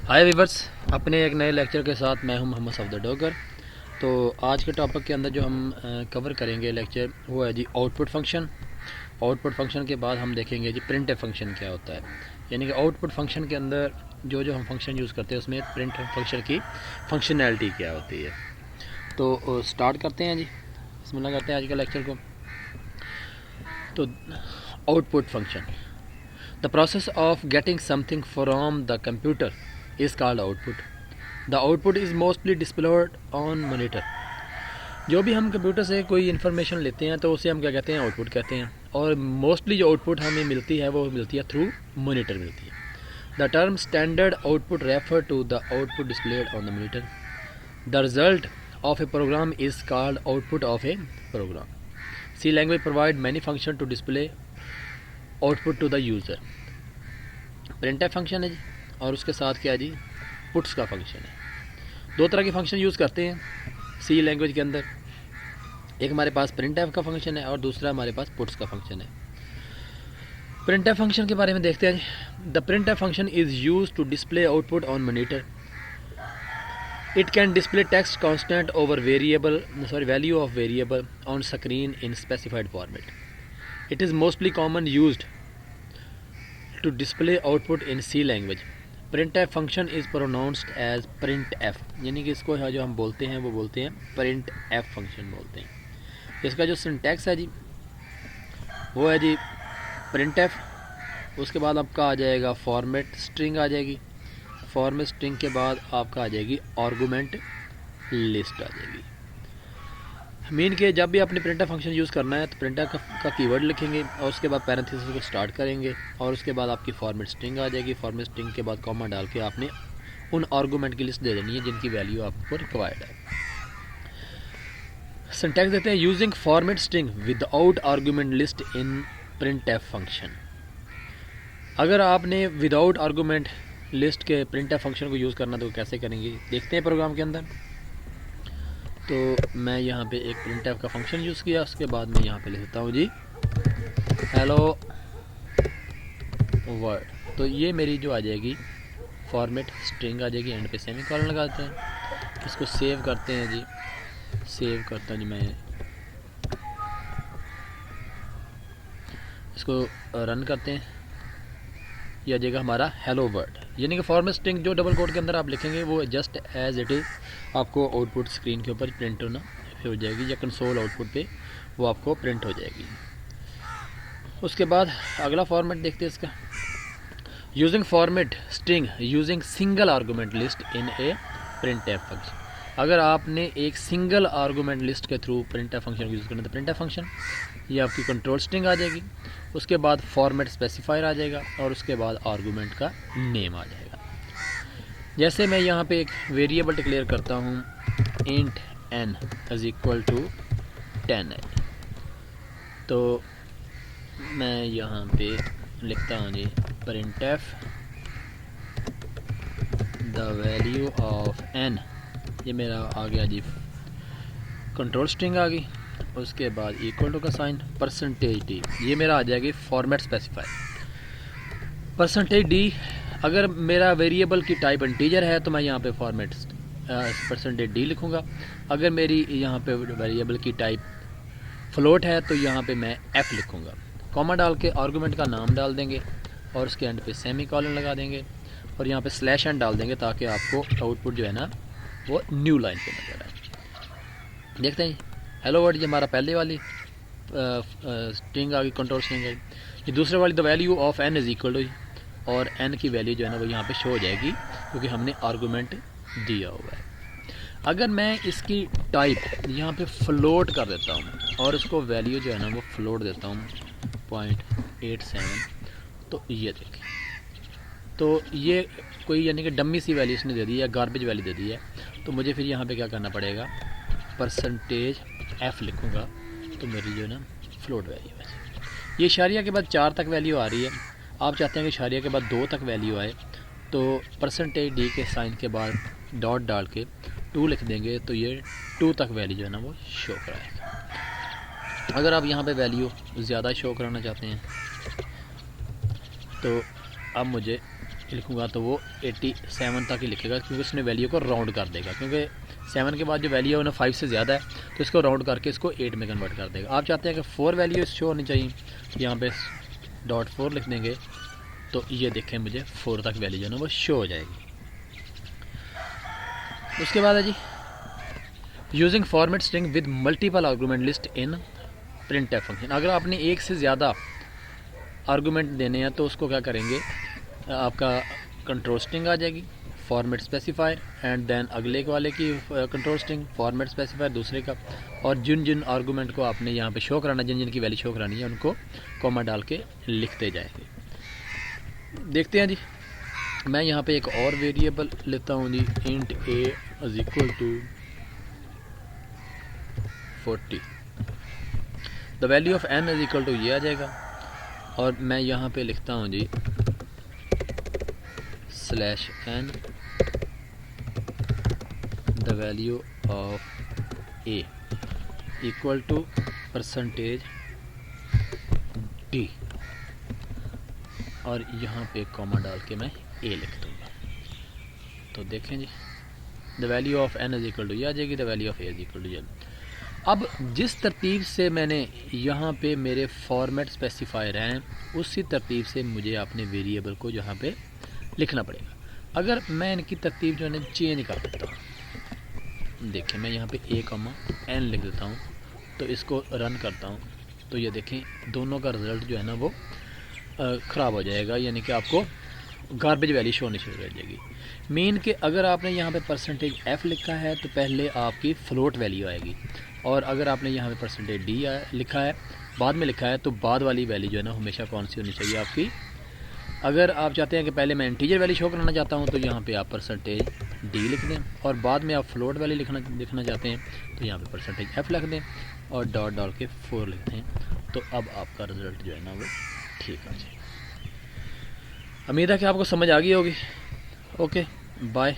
हाय viewers, अपने एक नए लेक्चर के साथ मैं हूं मोहम्मद सफदर डोगर। तो आज के टॉपिक के अंदर जो हम कवर करेंगे लेक्चर वो है जी आउटपुट फंक्शन। आउटपुट फंक्शन के बाद हम देखेंगे जी प्रिंट फंक्शन क्या होता है, यानी कि आउटपुट फंक्शन के अंदर जो जो हम फंक्शन यूज़ करते हैं उसमें प्रिंट फंक्शन की फंक्शनैलिटी क्या होती है। तो स्टार्ट करते हैं जी, बिस्मिल्लाह करते हैं आज के लेक्चर को। तो output function, the process of getting something from the computer is called output. The output is mostly displayed on monitor. जो भी हम कंप्यूटर से कोई इन्फॉर्मेशन लेते हैं तो उसे हम क्या कहते हैं, आउटपुट कहते हैं। और मोस्टली जो आउटपुट हमें मिलती है वो मिलती है थ्रू मॉनिटर मिलती है। The term standard output refer to the output displayed on the monitor. The result of a program is called output of a program. C language provide many function to display output to the user. Printf function है जी, और उसके साथ क्या है जी, puts का function है। दो तरह के फंक्शन यूज़ करते हैं सी लैंग्वेज के अंदर। एक हमारे पास प्रिंटफ का फंक्शन है और दूसरा हमारे पास पुट्स का फंक्शन है। प्रिंटफ फंक्शन के बारे में देखते हैं जी। The printf function is use to display output on monitor. It can display text constant over value of variable on screen in specified format. It is mostly common used to display output in C language. Printf function is pronounced as printf, यानी कि इसको जो हम बोलते हैं वो बोलते हैं प्रिंटफ फंक्शन बोलते हैं। इसका जो सिंटैक्स है जी वो है जी प्रिंटफ, उसके बाद आपका आ जाएगा फॉर्मेट स्ट्रिंग आ जाएगी, फॉर्मेट स्ट्रिंग के बाद आपका आ जाएगी आर्गुमेंट लिस्ट आ जाएगी। मीन के जब भी आपने प्रिंटर फंक्शन यूज़ करना है तो प्रिंटर का कीवर्ड लिखेंगे और उसके बाद पैरेंथेसिस को स्टार्ट करेंगे और उसके बाद आपकी फॉर्मेट स्ट्रिंग आ जाएगी। फॉर्मेट स्ट्रिंग के बाद कॉमा डाल के आपने उन आर्गूमेंट की लिस्ट दे देनी है जिनकी वैल्यू आपको रिक्वायर्ड है। सिंटैक्स देते हैं using format string without argument list in printf function. अगर आपने विदाउट आर्गूमेंट लिस्ट के प्रिंटफ फंक्शन को यूज़ करना तो कैसे करेंगे, देखते हैं प्रोग्राम के अंदर। तो मैं यहाँ पे एक प्रिंटफ का फंक्शन यूज़ किया, उसके बाद मैं यहाँ पे लिखता हूँ जी हेलो वर्ड। तो ये मेरी जो आ जाएगी फॉर्मेट स्ट्रिंग आ जाएगी, एंड पे सेमीकोलन लगाते हैं। इसको सेव करते हैं जी, सेव करता हूँ जी मैं, इसको रन करते हैं। ये आ जाएगा हमारा हेलो वर्ड, यानी कि फॉर्मेट स्ट्रिंग जो डबल कोड के अंदर आप लिखेंगे वो जस्ट एज इट इज़ आपको आउटपुट स्क्रीन के ऊपर प्रिंट होना हो जाएगी, या कंसोल आउटपुट पे वो आपको प्रिंट हो जाएगी। उसके बाद अगला फॉर्मेट देखते हैं इसका, using format string using single argument list in a printf function. अगर आपने एक सिंगल आर्गूमेंट लिस्ट के थ्रू प्रिंटफ फंक्शन यूज़ करना तो प्रिंटफ फंक्शन ये आपकी कंट्रोल स्ट्रिंग आ जाएगी, उसके बाद फॉर्मेट स्पेसिफायर आ जाएगा और उसके बाद आर्गूमेंट का नेम आ जाएगा। जैसे मैं यहाँ पे एक वेरिएबल डिक्लेयर करता हूँ int n is equal to 10 है, तो मैं यहाँ पे लिखता हूँ जी printf the value of n। ये मेरा आ गया जी कंट्रोल स्ट्रिंग आ गई, उसके बाद इक्वल टू का साइन परसेंटेज d, ये मेरा आ जाएगी फॉर्मेट स्पेसिफाई परसेंटेज d। अगर मेरा वेरिएबल की टाइप इंटीजर है तो मैं यहाँ पे फॉर्मेट परसेंटेज d लिखूँगा। अगर मेरी यहाँ पे वेरिएबल की टाइप फ्लोट है तो यहाँ पे मैं f लिखूँगा। कॉमा डाल के आर्गूमेंट का नाम डाल देंगे और उसके एंड पे सेमी कॉलन लगा देंगे और यहाँ पे स्लैश एंड डाल देंगे ताकि आपको आउटपुट जो है ना वो न्यू लाइन पे नजर आए। देखते हैं हेलो वर्ड, ये हमारा पहले वाली स्ट्रिंग आ गई, कंट्रोल स्ट्रिंग है। ये दूसरे वाली the value of n is equal to, और n की वैल्यू जो है ना वो यहाँ पे शो हो जाएगी क्योंकि हमने आर्गूमेंट दिया हुआ है। अगर मैं इसकी टाइप यहाँ पे फ्लोट कर देता हूँ और इसको वैल्यू जो है ना वो फ्लोट देता हूँ 0.87, तो ये देखें, तो ये कोई यानी कि डम्मी सी वैल्यू इसने दे दी है, गार्बेज वैल्यू दे दी है। तो मुझे फिर यहाँ पे क्या करना पड़ेगा, परसेंटेज f लिखूँगा तो मेरी जो है ना फ्लोट वैल्यू है। ये इशारिया के बाद 4 तक वैल्यू आ रही है, आप चाहते हैं कि इशारिया के बाद 2 तक वैल्यू आए, तो परसेंटेज d के साइन के बाद डॉट डाल के 2 लिख देंगे तो ये 2 तक वैल्यू जो है ना वो शो कराएगा। अगर आप यहाँ पे वैल्यू ज़्यादा शो कराना चाहते हैं तो अब मुझे लिखूँगा तो वो 87 तक ही लिखेगा, क्योंकि उसने वैल्यू को राउंड कर देगा, क्योंकि 7 के बाद जो वैल्यू है उन्हें 5 से ज़्यादा है तो इसको राउंड करके इसको 8 में कन्वर्ट कर देगा। आप चाहते हैं कि 4 वैल्यू शो होनी चाहिए, यहाँ पे .4 लिख देंगे तो ये देखें मुझे 4 तक वैल्यू जो है ना वो शो हो जाएगी। उसके बाद है जी using format string with multiple argument list in printf function. अगर आपने एक से ज़्यादा आर्गूमेंट देने हैं तो उसको क्या करेंगे, आपका कंट्रोल स्ट्रिंग आ जाएगी, फॉर्मेट स्पेसिफायर एंड देन अगले वाले की कंट्रोल स्ट्रिंग, फॉर्मेट स्पेसिफायर दूसरे का, और जिन जिन आर्गूमेंट को आपने यहाँ पे शो कराना, जिन जिन की वैल्यू शो करानी है उनको कॉमा डाल के लिखते जाएंगे। देखते हैं जी, मैं यहाँ पे एक और वेरिएबल लेता हूँ जी, int a is equal to 40, the value of n is equal to ये आ जाएगा, और मैं यहाँ पे लिखता हूँ जी /n the value of a equal to %d, और यहाँ पे कॉमा डाल के मैं a लिख दूँगा। तो देखें जी, the value of n is equal to ये आ जाएगी, the value of a is equal to ये। अब जिस तरतीब से मैंने यहाँ पे मेरे फॉर्मेट स्पेसिफायर हैं उसी तरतीब से मुझे अपने वेरिएबल को यहाँ पे लिखना पड़ेगा। अगर मैं इनकी तरतीब जो है चेंज कर देता हूँ, देखिए मैं यहाँ पे a, n लिख देता हूँ, तो इसको रन करता हूँ तो ये देखें दोनों का रिज़ल्ट जो है ना वो ख़राब हो जाएगा, यानी कि आपको गार्बेज वैल्यू शो होनी शुरू कर जाएगी। मीन कि अगर आपने यहाँ पे %f लिखा है तो पहले आपकी फ्लोट वैल्यू आएगी, और अगर आपने यहाँ पे %d लिखा है, बाद में लिखा है, तो बाद वाली वैल्यू जो है ना हमेशा कौन सी होनी चाहिए आपकी। अगर आप चाहते हैं कि पहले मैं इंटीजर वैल्यू शो कराना चाहता हूँ तो यहाँ पे आप %d लिख दें, और बाद में आप फ्लोट वैल्यू लिखना चाहते हैं तो यहाँ पे %f लिख दें और डॉट डाल के 4 लिख दें। तो अब आपका रिज़ल्ट जो है ना वो ठीक आ जाए। उम्मीद है कि आपको समझ आ गई होगी। Okay bye.